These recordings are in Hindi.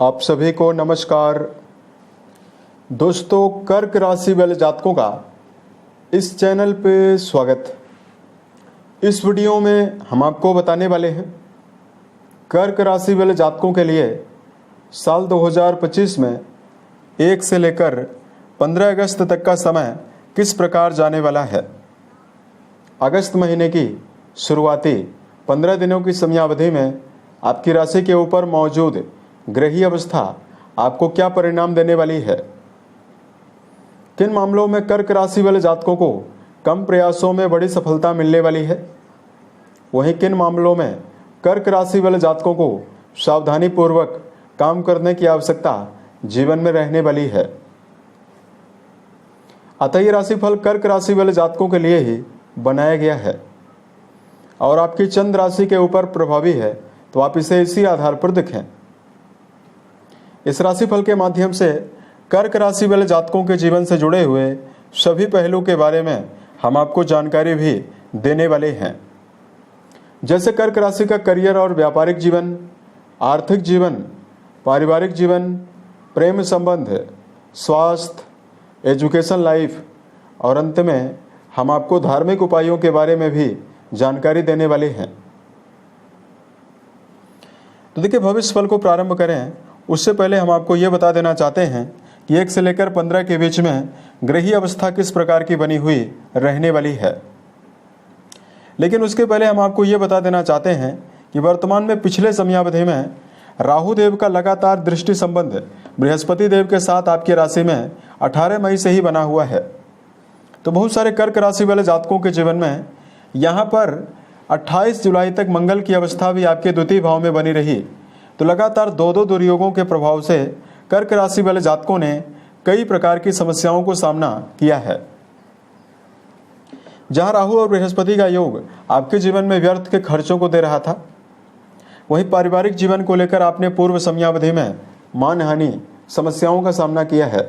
आप सभी को नमस्कार। दोस्तों, कर्क राशि वाले जातकों का इस चैनल पे स्वागत। इस वीडियो में हम आपको बताने वाले हैं कर्क राशि वाले जातकों के लिए साल 2025 में 1 से लेकर 15 अगस्त तक का समय किस प्रकार जाने वाला है। अगस्त महीने की शुरुआती 15 दिनों की समयावधि में आपकी राशि के ऊपर मौजूद ग्रहीय अवस्था आपको क्या परिणाम देने वाली है। किन मामलों में कर्क राशि वाले जातकों को कम प्रयासों में बड़ी सफलता मिलने वाली है, वहीं किन मामलों में कर्क राशि वाले जातकों को सावधानी पूर्वक काम करने की आवश्यकता जीवन में रहने वाली है। अतः ये राशिफल कर्क राशि वाले जातकों के लिए ही बनाया गया है और आपकी चंद्र राशि के ऊपर प्रभावी है, तो आप इसे इसी आधार पर देखें। इस राशिफल के माध्यम से कर्क राशि वाले जातकों के जीवन से जुड़े हुए सभी पहलू के बारे में हम आपको जानकारी भी देने वाले हैं, जैसे कर्क राशि का करियर और व्यापारिक जीवन, आर्थिक जीवन, पारिवारिक जीवन, प्रेम संबंध, स्वास्थ्य, एजुकेशन लाइफ और अंत में हम आपको धार्मिक उपायों के बारे में भी जानकारी देने वाले हैं। तो देखिए, भविष्य फल को प्रारंभ करें उससे पहले हम आपको ये बता देना चाहते हैं कि 1 से लेकर 15 के बीच में ग्रहीय अवस्था किस प्रकार की बनी हुई रहने वाली है। लेकिन उसके पहले हम आपको ये बता देना चाहते हैं कि वर्तमान में पिछले समयावधि में राहु देव का लगातार दृष्टि संबंध बृहस्पति देव के साथ आपकी राशि में 18 मई से ही बना हुआ है। तो बहुत सारे कर्क राशि वाले जातकों के जीवन में यहाँ पर 28 जुलाई तक मंगल की अवस्था भी आपके द्वितीय भाव में बनी रही। तो लगातार दो दुर्योगों के प्रभाव से कर्क राशि वाले जातकों ने कई प्रकार की समस्याओं को सामना किया है। जहां राहु और बृहस्पति का योग आपके जीवन में व्यर्थ के खर्चों को दे रहा था, वहीं पारिवारिक जीवन को लेकर आपने पूर्व समयावधि में मानहानि समस्याओं का सामना किया है।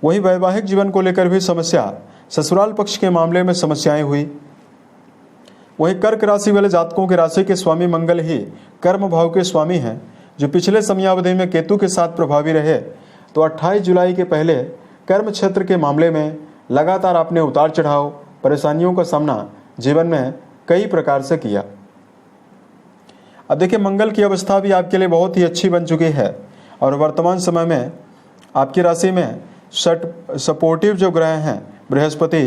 वहीं वैवाहिक जीवन को लेकर भी समस्या, ससुराल पक्ष के मामले में समस्याएं हुई। वहीं कर्क राशि वाले जातकों के राशि के स्वामी मंगल ही कर्म भाव के स्वामी हैं, जो पिछले समयावधि में केतु के साथ प्रभावी रहे। तो 28 जुलाई के पहले कर्म क्षेत्र के मामले में लगातार आपने उतार चढ़ाव, परेशानियों का सामना जीवन में कई प्रकार से किया। अब देखिए, मंगल की अवस्था भी आपके लिए बहुत ही अच्छी बन चुकी है और वर्तमान समय में आपकी राशि में सपोर्टिव जो ग्रह हैं बृहस्पति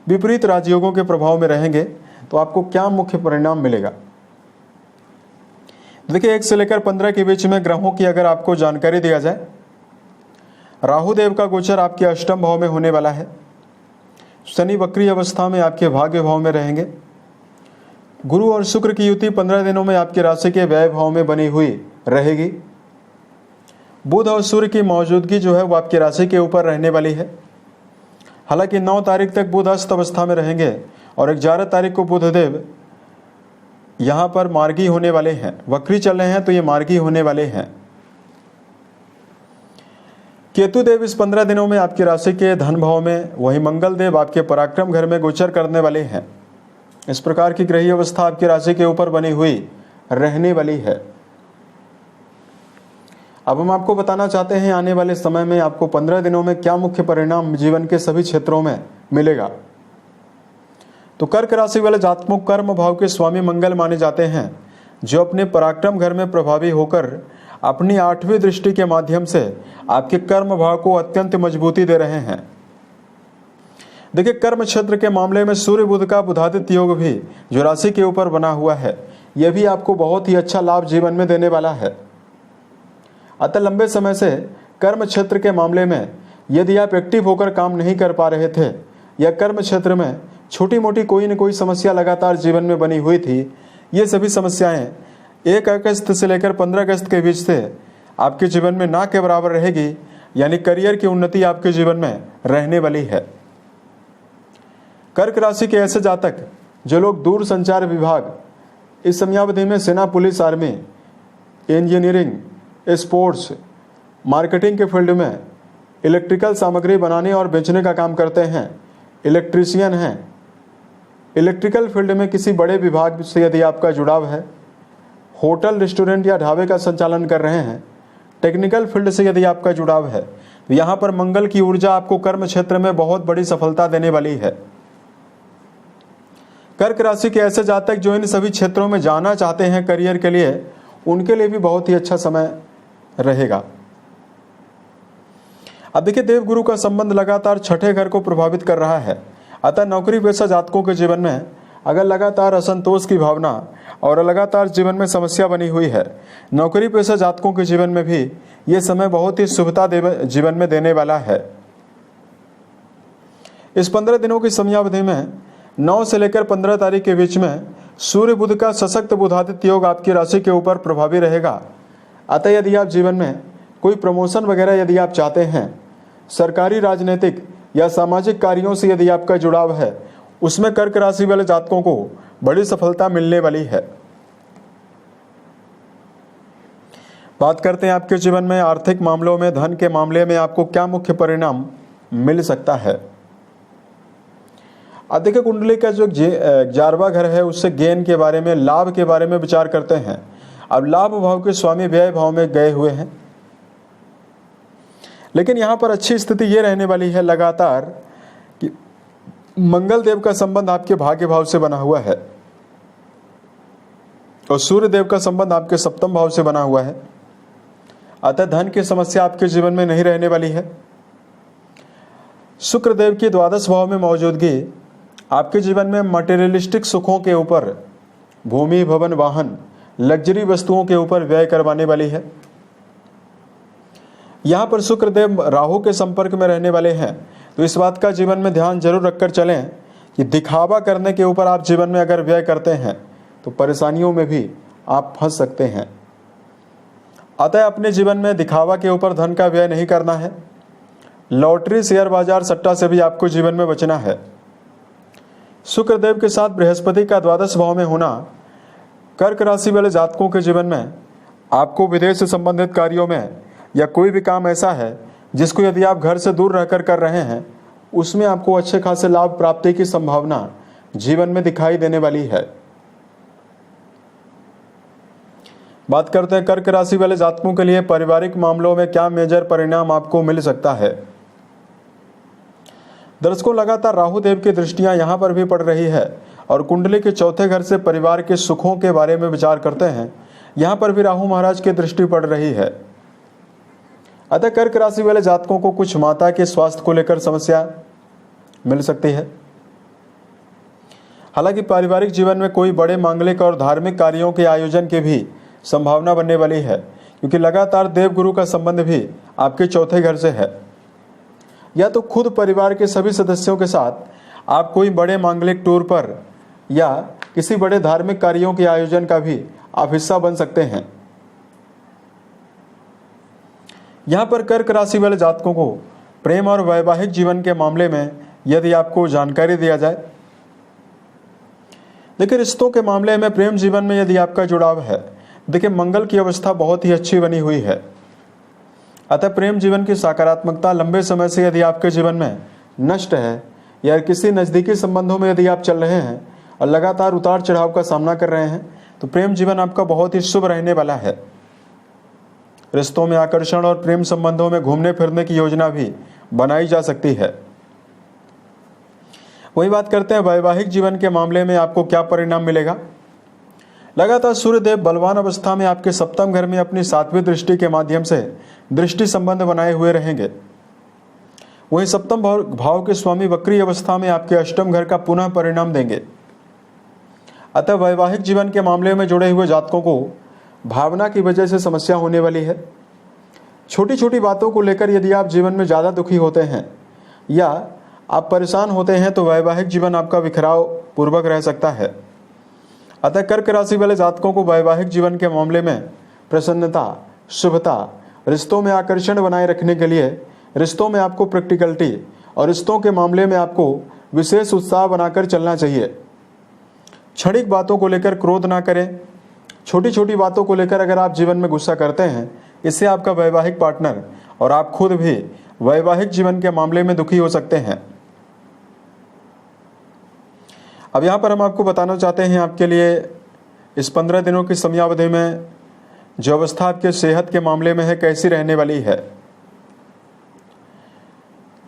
विपरीत राजयोगों के प्रभाव में रहेंगे। तो आपको क्या मुख्य परिणाम मिलेगा। देखिए, 1 से लेकर 15 के बीच में ग्रहों की अगर आपको जानकारी दिया जाए, राहु देव का गोचर आपके अष्टम भाव में होने वाला है। शनि वक्री अवस्था में आपके भाग्य भाव में रहेंगे। गुरु और शुक्र की युति 15 दिनों में आपकी राशि के व्यय भाव में बनी हुई रहेगी। बुध और सूर्य की मौजूदगी जो है वो आपकी राशि के ऊपर रहने वाली है। हालांकि 9 तारीख तक बुध अस्त अवस्था में रहेंगे और 11 तारीख को बुधदेव यहाँ पर मार्गी होने वाले हैं, वक्री चल रहे हैं, तो ये मार्गी होने वाले हैं। केतु देव इस 15 दिनों में आपकी राशि के धन भाव में, वहीं मंगल देव आपके पराक्रम घर में गोचर करने वाले हैं। इस प्रकार की ग्रहीय अवस्था आपकी राशि के ऊपर बनी हुई रहने वाली है। अब हम आपको बताना चाहते हैं आने वाले समय में आपको 15 दिनों में क्या मुख्य परिणाम जीवन के सभी क्षेत्रों में मिलेगा। तो कर्क राशि वाले जातकों कर्म भाव के स्वामी मंगल माने जाते हैं, जो अपने पराक्रम घर में प्रभावी होकर अपनी 8वीं दृष्टि के माध्यम से आपके कर्म भाव को अत्यंत मजबूती दे रहे हैं। देखिए, कर्म क्षेत्र के मामले में सूर्य बुध का बुधादित्य योग भी जो राशि के ऊपर बना हुआ है, यह भी आपको बहुत ही अच्छा लाभ जीवन में देने वाला है। अतः लंबे समय से कर्म क्षेत्र के मामले में यदि आप एक्टिव होकर काम नहीं कर पा रहे थे या कर्म क्षेत्र में छोटी मोटी कोई न कोई समस्या लगातार जीवन में बनी हुई थी, ये सभी समस्याएं 1 अगस्त से लेकर 15 अगस्त के बीच से आपके जीवन में ना के बराबर रहेगी, यानी करियर की उन्नति आपके जीवन में रहने वाली है। कर्क राशि के ऐसे जातक जो लोग दूर संचार विभाग, इस समयावधि में सेना, police, army, engineering, sports, marketing के फील्ड में इलेक्ट्रिकल सामग्री बनाने और बेचने का काम करते हैं, इलेक्ट्रीशियन हैं, इलेक्ट्रिकल फील्ड में किसी बड़े विभाग से यदि आपका जुड़ाव है, होटल, रेस्टोरेंट या ढाबे का संचालन कर रहे हैं, टेक्निकल फील्ड से यदि आपका जुड़ाव है तो यहाँ पर मंगल की ऊर्जा आपको कर्म क्षेत्र में बहुत बड़ी सफलता देने वाली है। कर्क राशि के ऐसे जातक जो इन सभी क्षेत्रों में जाना चाहते हैं करियर के लिए, उनके लिए भी बहुत ही अच्छा समय रहेगा। अब देखिए, देवगुरु का संबंध लगातार छठे घर को प्रभावित कर रहा है, अतः नौकरी पेशा जातकों के जीवन में अगर लगातार असंतोष की भावना और लगातार जीवन में समस्या बनी हुई है, नौकरी पेशा जातकों के जीवन में भी ये समय बहुत ही शुभता जीवन में देने वाला है। इस 15 दिनों की समयावधि में 9 से लेकर 15 तारीख के बीच में सूर्य बुध का सशक्त बुधादित्य योग आपकी राशि के ऊपर प्रभावी रहेगा। अतः यदि आप जीवन में कोई प्रमोशन वगैरह यदि आप चाहते हैं, सरकारी, राजनीतिक या सामाजिक कार्यों से यदि आपका जुड़ाव है, उसमें कर्क राशि वाले जातकों को बड़ी सफलता मिलने वाली है। बात करते हैं आपके जीवन में आर्थिक मामलों में, धन के मामले में आपको क्या मुख्य परिणाम मिल सकता है। अब देखिए, कुंडली का जो 11वां घर है उससे गेन के बारे में, लाभ के बारे में विचार करते हैं। अब लाभ भाव के स्वामी व्यय भाव में गए हुए हैं, लेकिन यहां पर अच्छी स्थिति ये रहने वाली है लगातार कि मंगल देव का संबंध आपके भाग्य भाव से बना हुआ है और सूर्य देव का संबंध आपके सप्तम भाव से बना हुआ है। अतः धन की समस्या आपके जीवन में नहीं रहने वाली है। शुक्र देव की द्वादश भाव में मौजूदगी आपके जीवन में मटेरियलिस्टिक सुखों के ऊपर, भूमि, भवन, वाहन, लग्जरी वस्तुओं के ऊपर व्यय करवाने वाली है। यहां पर शुक्र देव राहु के संपर्क में रहने वाले हैं, तो इस बात का जीवन में ध्यान जरूर रखकर चलें कि दिखावा करने के ऊपर आप जीवन में अगर व्यय करते हैं तो परेशानियों में भी आप फंस सकते हैं। अतः अपने जीवन में दिखावा के ऊपर धन का व्यय नहीं करना है। लॉटरी, शेयर बाजार, सट्टा से भी आपको जीवन में बचना है। शुक्रदेव के साथ बृहस्पति का द्वादश भाव में होना कर्क राशि वाले जातकों के जीवन में आपको विदेश से संबंधित कार्यों में या कोई भी काम ऐसा है जिसको यदि आप घर से दूर रहकर कर रहे हैं, उसमें आपको अच्छे खासे लाभ प्राप्ति की संभावना जीवन में दिखाई देने वाली है। बात करते हैं कर्क राशि वाले जातकों के लिए पारिवारिक मामलों में क्या मेजर परिणाम आपको मिल सकता है। दर्शकों, लगातार राहु देव की दृष्टियां यहां पर भी पड़ रही है और कुंडली के चौथे घर से परिवार के सुखों के बारे में विचार करते हैं, यहां पर भी राहु महाराज की दृष्टि पड़ रही है। अतः कर्क राशि वाले जातकों को कुछ माता के स्वास्थ्य को लेकर समस्या मिल सकती है। हालांकि पारिवारिक जीवन में कोई बड़े मांगलिक और धार्मिक कार्यों के आयोजन की भी संभावना बनने वाली है, क्योंकि लगातार देवगुरु का संबंध भी आपके चौथे घर से है। या तो खुद परिवार के सभी सदस्यों के साथ आप कोई बड़े मांगलिक टूर पर या किसी बड़े धार्मिक कार्यों के आयोजन का भी आप हिस्सा बन सकते हैं। यहां पर कर्क राशि वाले जातकों को प्रेम और वैवाहिक जीवन के मामले में यदि आपको जानकारी दिया जाए, देखिए रिश्तों के मामले में, प्रेम जीवन में यदि आपका जुड़ाव है, देखिए मंगल की अवस्था बहुत ही अच्छी बनी हुई है। अतः प्रेम जीवन की सकारात्मकता लंबे समय से यदि आपके जीवन में नष्ट है या किसी नज़दीकी संबंधों में यदि आप चल रहे हैं और लगातार उतार चढ़ाव का सामना कर रहे हैं, तो प्रेम जीवन आपका बहुत ही शुभ रहने वाला है। रिश्तों में आकर्षण और प्रेम संबंधों में घूमने फिरने की योजना भी बनाई जा सकती है। वही बात करते हैं वैवाहिक जीवन के मामले में आपको क्या परिणाम मिलेगा। लगातार सूर्यदेव बलवान अवस्था में आपके सप्तम घर में अपनी 7वीं दृष्टि के माध्यम से दृष्टि संबंध बनाए हुए रहेंगे। वहीं सप्तम भाव के स्वामी वक्री अवस्था में आपके अष्टम घर का पुनः परिणाम देंगे। अतः वैवाहिक जीवन के मामले में जुड़े हुए जातकों को भावना की वजह से समस्या होने वाली है। छोटी छोटी बातों को लेकर यदि आप जीवन में ज़्यादा दुखी होते हैं या आप परेशान होते हैं, तो वैवाहिक जीवन आपका बिखराव पूर्वक रह सकता है। अतः कर्क राशि वाले जातकों को वैवाहिक जीवन के मामले में प्रसन्नता, शुभता, रिश्तों में आकर्षण बनाए रखने के लिए रिश्तों में आपको प्रैक्टिकलिटी और रिश्तों के मामले में आपको विशेष उत्साह बनाकर चलना चाहिए। क्षणिक बातों को लेकर क्रोध ना करें। छोटी छोटी बातों को लेकर अगर आप जीवन में गुस्सा करते हैं, इससे आपका वैवाहिक पार्टनर और आप खुद भी वैवाहिक जीवन के मामले में दुखी हो सकते हैं। अब यहाँ पर हम आपको बताना चाहते हैं आपके लिए इस 15 दिनों की समयावधि में जो अवस्था आपके सेहत के मामले में है कैसी रहने वाली है।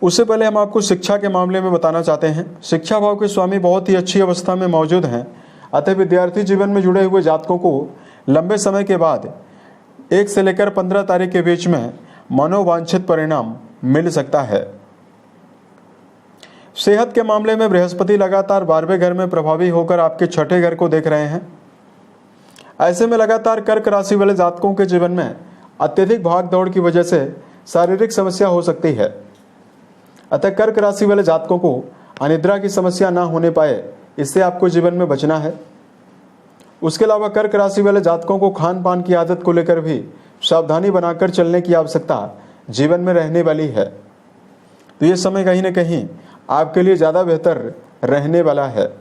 उससे पहले हम आपको शिक्षा के मामले में बताना चाहते हैं। शिक्षा भाव के स्वामी बहुत ही अच्छी अवस्था में मौजूद हैं, अतः विद्यार्थी जीवन में जुड़े हुए जातकों को लंबे समय के बाद 1 से लेकर 15 तारीख के बीच में मनोवांछित परिणाम मिल सकता है। सेहत के मामले में बृहस्पति लगातार 12वें घर में प्रभावी होकर आपके 6ठे घर को देख रहे हैं। ऐसे में लगातार कर्क राशि वाले जातकों के जीवन में अत्यधिक भाग दौड़ की वजह से शारीरिक समस्या हो सकती है। अतः कर्क राशि वाले जातकों को अनिद्रा की समस्या ना होने पाए, इससे आपको जीवन में बचना है। उसके अलावा कर्क राशि वाले जातकों को खान पान की आदत को लेकर भी सावधानी बनाकर चलने की आवश्यकता जीवन में रहने वाली है। तो ये समय कहीं ना कहीं आपके लिए ज़्यादा बेहतर रहने वाला है।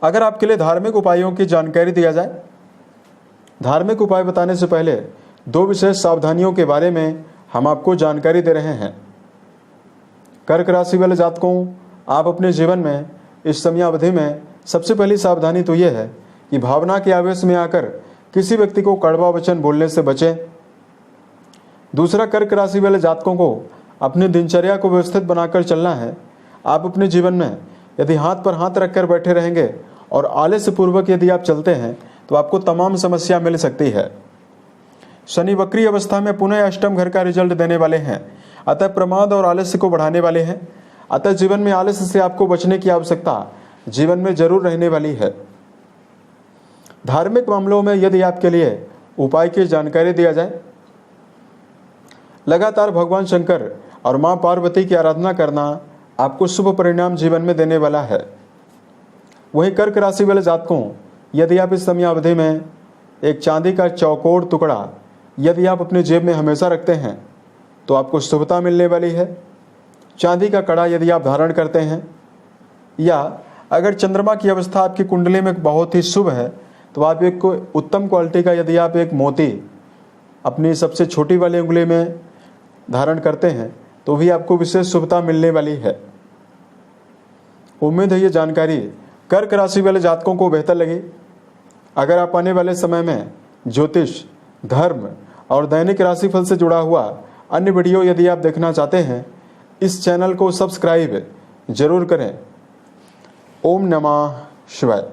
अगर आपके लिए धार्मिक उपायों की जानकारी दिया जाए, धार्मिक उपाय बताने से पहले 2 विशेष सावधानियों के बारे में हम आपको जानकारी दे रहे हैं। कर्क राशि वाले जातकों, आप अपने जीवन में इस समय अवधि में सबसे पहली सावधानी तो यह है कि भावना के आवेश में आकर किसी व्यक्ति को कड़वा वचन बोलने से बचें। दूसरा, कर्क राशि वाले जातकों को अपनी दिनचर्या को व्यवस्थित बनाकर चलना है। आप अपने जीवन में यदि हाथ पर हाथ रखकर बैठे रहेंगे और आलस्य पूर्वक यदि आप चलते हैं तो आपको तमाम समस्या मिल सकती है। शनि वक्री अवस्था में पुनः अष्टम घर का रिजल्ट देने वाले हैं, अतः प्रमाद और आलस्य को बढ़ाने वाले हैं। अतः जीवन में आलस्य से आपको बचने की आवश्यकता जीवन में जरूर रहने वाली है। धार्मिक मामलों में यदि आपके लिए उपाय की जानकारी दिया जाए, लगातार भगवान शंकर और मां पार्वती की आराधना करना आपको शुभ परिणाम जीवन में देने वाला है। वहीं कर्क राशि वाले जातकों, यदि आप इस समय अवधि में एक चांदी का चौकोर टुकड़ा यदि आप अपने जेब में हमेशा रखते हैं तो आपको शुभता मिलने वाली है। चांदी का कड़ा यदि आप धारण करते हैं, या अगर चंद्रमा की अवस्था आपकी कुंडली में बहुत ही शुभ है तो आप एक उत्तम क्वालिटी का यदि आप एक मोती अपनी सबसे छोटी वाली उंगली में धारण करते हैं तो भी आपको विशेष शुभता मिलने वाली है। उम्मीद है ये जानकारी कर्क राशि वाले जातकों को बेहतर लगी। अगर आप आने वाले समय में ज्योतिष, धर्म और दैनिक राशिफल से जुड़ा हुआ अन्य वीडियो यदि आप देखना चाहते हैं, इस चैनल को सब्सक्राइब जरूर करें। ओम नमः शिवाय।